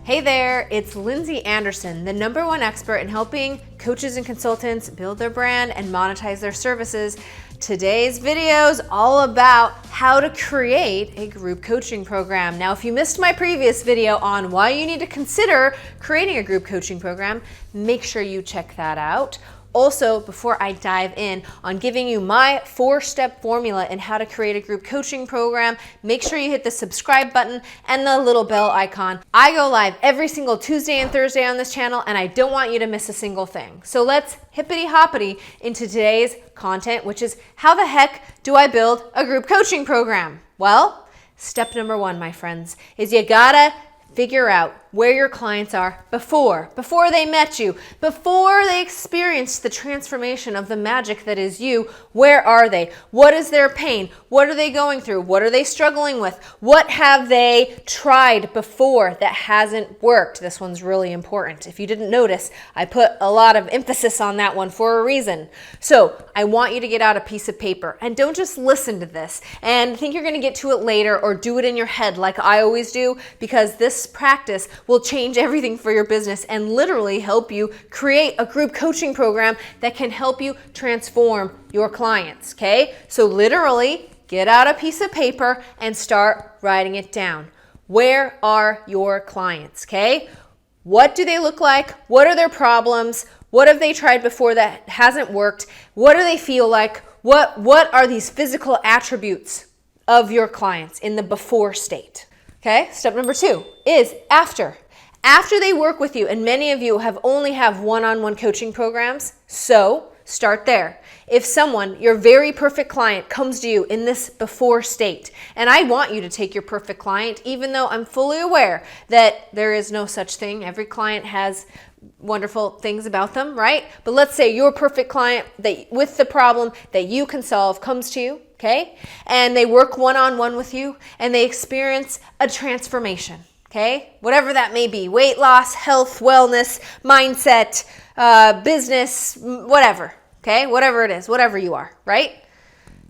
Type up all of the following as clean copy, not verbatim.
Hey there, it's Lindsey Anderson, the #1 expert in helping coaches and consultants build their brand and monetize their services. Today's video is all about how to create a group coaching program. Now, if you missed my previous video on why you need to consider creating a group coaching program, make sure you check that out. Also, before I dive in on giving you my 4-step formula in how to create a group coaching program, make sure you hit the subscribe button and the little bell icon. I go live every single Tuesday and Thursday on this channel, and I don't want you to miss a single thing. So let's hippity-hoppity into today's content, which is how the heck do I build a group coaching program? Well, step #1, my friends, is you gotta figure out where your clients are before they met you, before they experienced the transformation of the magic that is you. Where are they? What is their pain? What are they going through? What are they struggling with? What have they tried before that hasn't worked? This one's really important. If you didn't notice, I put a lot of emphasis on that one for a reason. So I want you to get out a piece of paper and don't just listen to this and think you're going to get to it later or do it in your head like I always do, because this practice will change everything for your business and literally help you create a group coaching program that can help you transform your clients, okay? So literally get out a piece of paper and start writing it down. Where are your clients, okay? What do they look like? What are their problems? What have they tried before that hasn't worked? What do they feel like? What are these physical attributes of your clients in the before state? Okay, step #2 is after. After they work with you, and many of you only have one-on-one coaching programs, so start there. If someone, your very perfect client, comes to you in this before state, and I want you to take your perfect client, even though I'm fully aware that there is no such thing. Every client has wonderful things about them, right? But let's say your perfect client that with the problem that you can solve comes to you, okay? And they work one-on-one with you and they experience a transformation, okay? Whatever that may be, weight loss, health, wellness, mindset, business, whatever, okay? Whatever it is, whatever you are, right?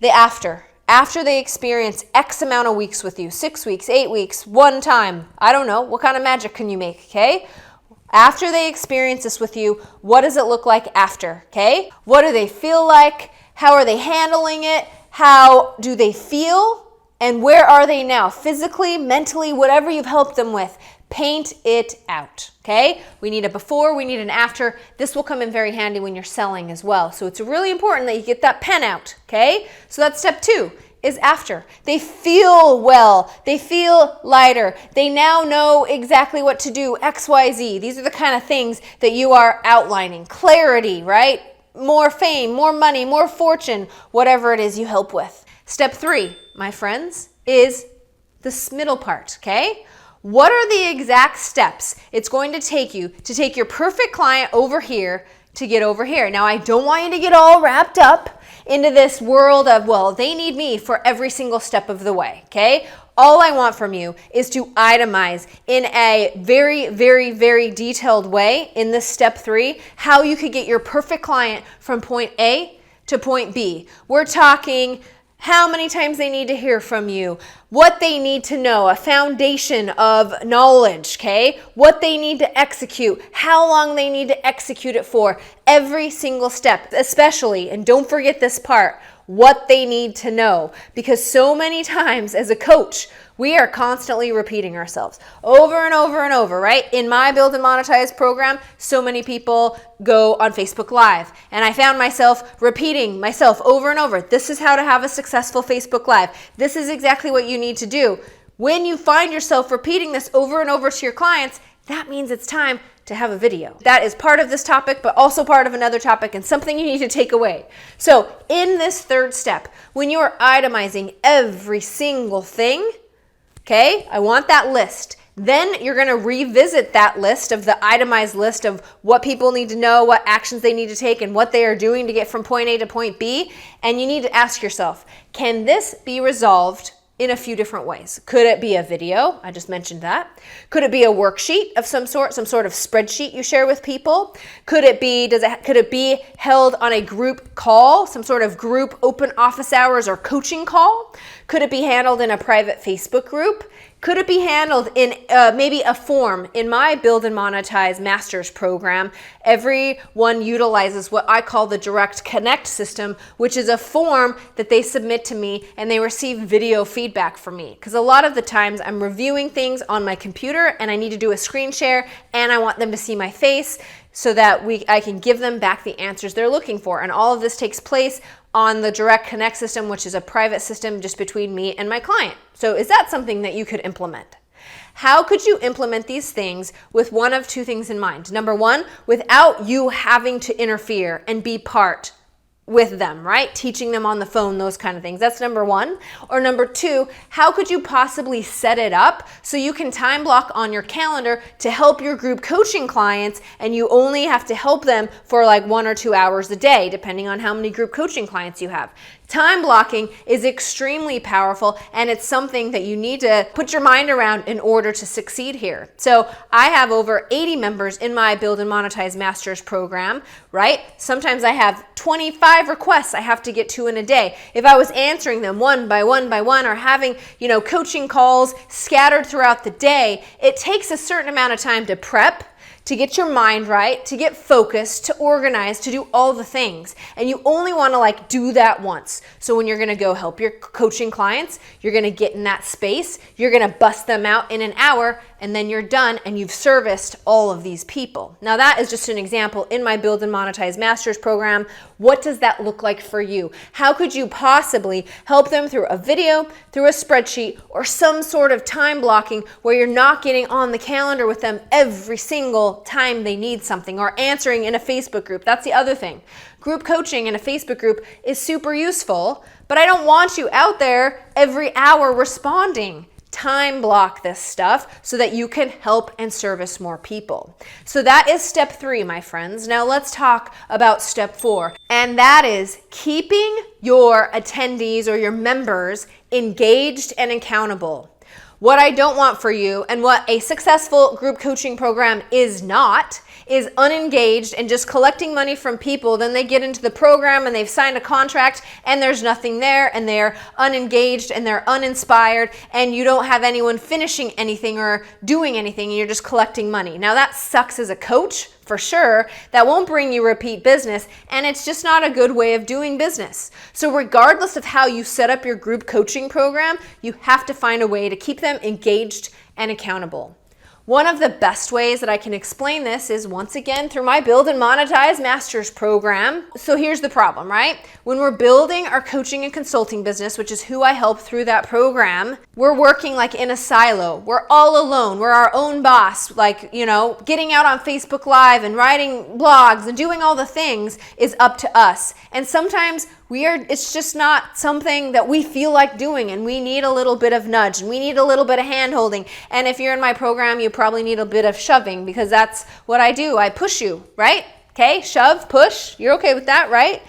After they experience X amount of weeks with you, 6 weeks, 8 weeks, one time, I don't know, what kind of magic can you make, okay? After they experience this with you, what does it look like after, okay? What do they feel like? How are they handling it? How do they feel? And where are they now? Physically, mentally, whatever you've helped them with, paint it out, okay? We need a before, we need an after. This will come in very handy when you're selling as well. So it's really important that you get that pen out, okay? So that's step 2. Is after. They feel well. They feel lighter. They now know exactly what to do. X, Y, Z. These are the kind of things that you are outlining. Clarity, right? More fame, more money, more fortune, whatever it is you help with. Step 3, my friends, is this middle part, okay? What are the exact steps it's going to take you to take your perfect client over here to get over here? Now, I don't want you to get all wrapped up into this world of, well, they need me for every single step of the way, okay? All I want from you is to itemize in a very, very, very detailed way in this step 3, how you could get your perfect client from point A to point B. We're talking how many times they need to hear from you, what they need to know, a foundation of knowledge, okay? What they need to execute, how long they need to execute it for, every single step, especially, and don't forget this part, what they need to know. Because so many times as a coach, we are constantly repeating ourselves over and over and over, right? In my Build and Monetize program, so many people go on Facebook Live, and I found myself repeating myself over and over. This is how to have a successful Facebook Live. This is exactly what you need to do. When you find yourself repeating this over and over to your clients, that means it's time to have a video. That is part of this topic, but also part of another topic and something you need to take away. So in this 3rd step, when you are itemizing every single thing, okay, I want that list. Then you're going to revisit that list of the itemized list of what people need to know, what actions they need to take, and what they are doing to get from point A to point B. And you need to ask yourself, can this be resolved in a few different ways? Could it be a video? I just mentioned that. Could it be a worksheet of some sort of spreadsheet you share with people? Could it be held on a group call, some sort of group open office hours or coaching call? Could it be handled in a private Facebook group? Could it be handled in maybe a form? In my Build and Monetize Master's program, everyone utilizes what I call the Direct Connect system, which is a form that they submit to me and they receive video feedback from me. Because a lot of the times I'm reviewing things on my computer and I need to do a screen share and I want them to see my face so that I can give them back the answers they're looking for. And all of this takes place on the Direct Connect system, which is a private system just between me and my client. So is that something that you could implement? How could you implement these things with one of two things in mind? Number one, without you having to interfere and be part with them, right? Teaching them on the phone, those kind of things. That's number one. Or number two, how could you possibly set it up so you can time block on your calendar to help your group coaching clients and you only have to help them for like 1 or 2 hours a day, depending on how many group coaching clients you have. Time blocking is extremely powerful and it's something that you need to put your mind around in order to succeed here. So I have over 80 members in my Build and Monetize Master's program, right? Sometimes I have 25 requests I have to get to in a day. If I was answering them one by one by one or having, coaching calls scattered throughout the day, it takes a certain amount of time to prep, to get your mind right, to get focused, to organize, to do all the things. And you only want to do that once. So when you're going to go help your coaching clients, you're going to get in that space, you're going to bust them out in an hour, and then you're done and you've serviced all of these people. Now that is just an example in my Build and Monetize Master's program. What does that look like for you? How could you possibly help them through a video, through a spreadsheet, or some sort of time blocking where you're not getting on the calendar with them every single time they need something, or answering in a Facebook group? That's the other thing. Group coaching in a Facebook group is super useful, but I don't want you out there every hour responding. Time block this stuff so that you can help and service more people. So that is step 3, my friends. Now let's talk about step 4, and that is keeping your attendees or your members engaged and accountable. What I don't want for you, and what a successful group coaching program is not, is unengaged and just collecting money from people. Then they get into the program and they've signed a contract and there's nothing there and they're unengaged and they're uninspired and you don't have anyone finishing anything or doing anything and you're just collecting money. Now that sucks as a coach, for sure. That won't bring you repeat business, and it's just not a good way of doing business. So regardless of how you set up your group coaching program, you have to find a way to keep them engaged and accountable. One of the best ways that I can explain this is, once again, through my Build and Monetize Master's program. So here's the problem, right? When we're building our coaching and consulting business, which is who I help through that program, we're working like in a silo. We're all alone. We're our own boss. Getting out on Facebook Live and writing blogs and doing all the things is up to us. And sometimes it's just not something that we feel like doing, and we need a little bit of nudge and we need a little bit of hand holding. And if you're in my program, you probably need a bit of shoving, because that's what I do. I push you, right? Okay, shove, push. You're okay with that, right?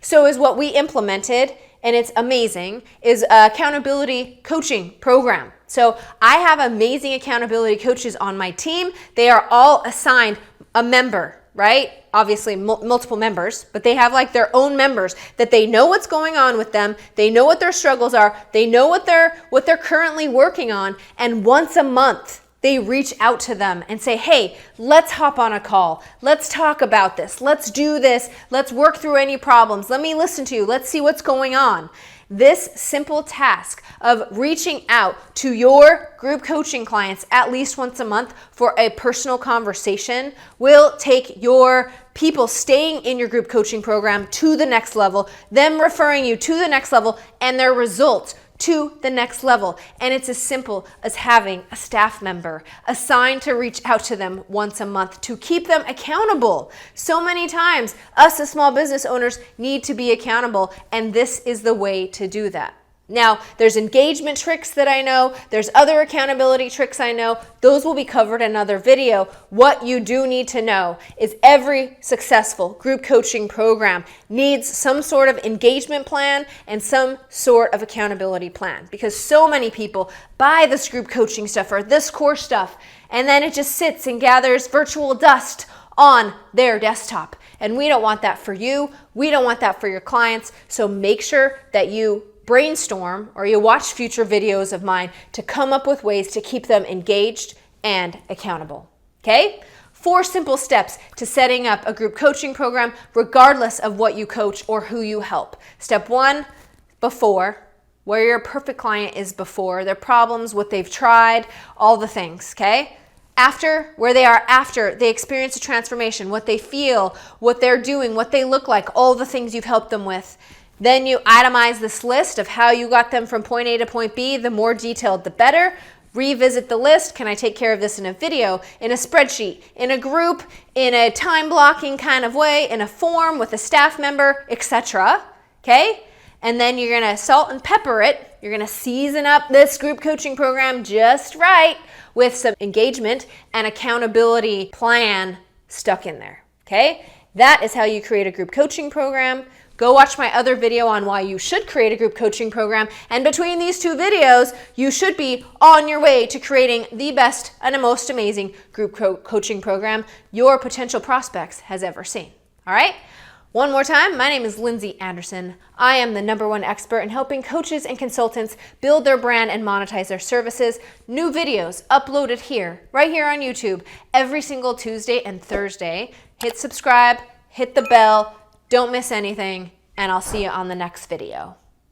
So is what we implemented, and it's amazing, is accountability coaching program. So I have amazing accountability coaches on my team. They are all assigned a member, right? Obviously multiple members, but they have their own members that they know what's going on with them. They know what their struggles are. They know what they're currently working on. And once a month, they reach out to them and say, hey, let's hop on a call. Let's talk about this. Let's do this. Let's work through any problems. Let me listen to you. Let's see what's going on. This simple task of reaching out to your group coaching clients at least once a month for a personal conversation will take your people staying in your group coaching program to the next level, them referring you to the next level, and their results to the next level. And it's as simple as having a staff member assigned to reach out to them once a month to keep them accountable. So many times, us as small business owners need to be accountable, and this is the way to do that. Now, there's engagement tricks that I know. There's other accountability tricks I know. Those will be covered in another video. What you do need to know is every successful group coaching program needs some sort of engagement plan and some sort of accountability plan, because so many people buy this group coaching stuff or this course stuff, and then it just sits and gathers virtual dust on their desktop. And we don't want that for you. We don't want that for your clients. So make sure that you brainstorm or you watch future videos of mine to come up with ways to keep them engaged and accountable. Okay? 4 simple steps to setting up a group coaching program regardless of what you coach or who you help. Step 1, before, where your perfect client is before, their problems, what they've tried, all the things, okay? After, where they are after they experience a transformation, what they feel, what they're doing, what they look like, all the things you've helped them with. Then you itemize this list of how you got them from point A to point B. The more detailed, the better. Revisit the list. Can I take care of this in a video, in a spreadsheet, in a group, in a time blocking kind of way, in a form with a staff member, etc. Okay? And then you're going to salt and pepper it. You're going to season up this group coaching program just right with some engagement and accountability plan stuck in there. Okay? That is how you create a group coaching program. Go watch my other video on why you should create a group coaching program. And between these 2 videos, you should be on your way to creating the best and the most amazing group coaching program your potential prospects has ever seen. All right? One more time, my name is Lindsey Anderson. I am the #1 expert in helping coaches and consultants build their brand and monetize their services. New videos uploaded here, right here on YouTube, every single Tuesday and Thursday. Hit subscribe, hit the bell, don't miss anything, and I'll see you on the next video.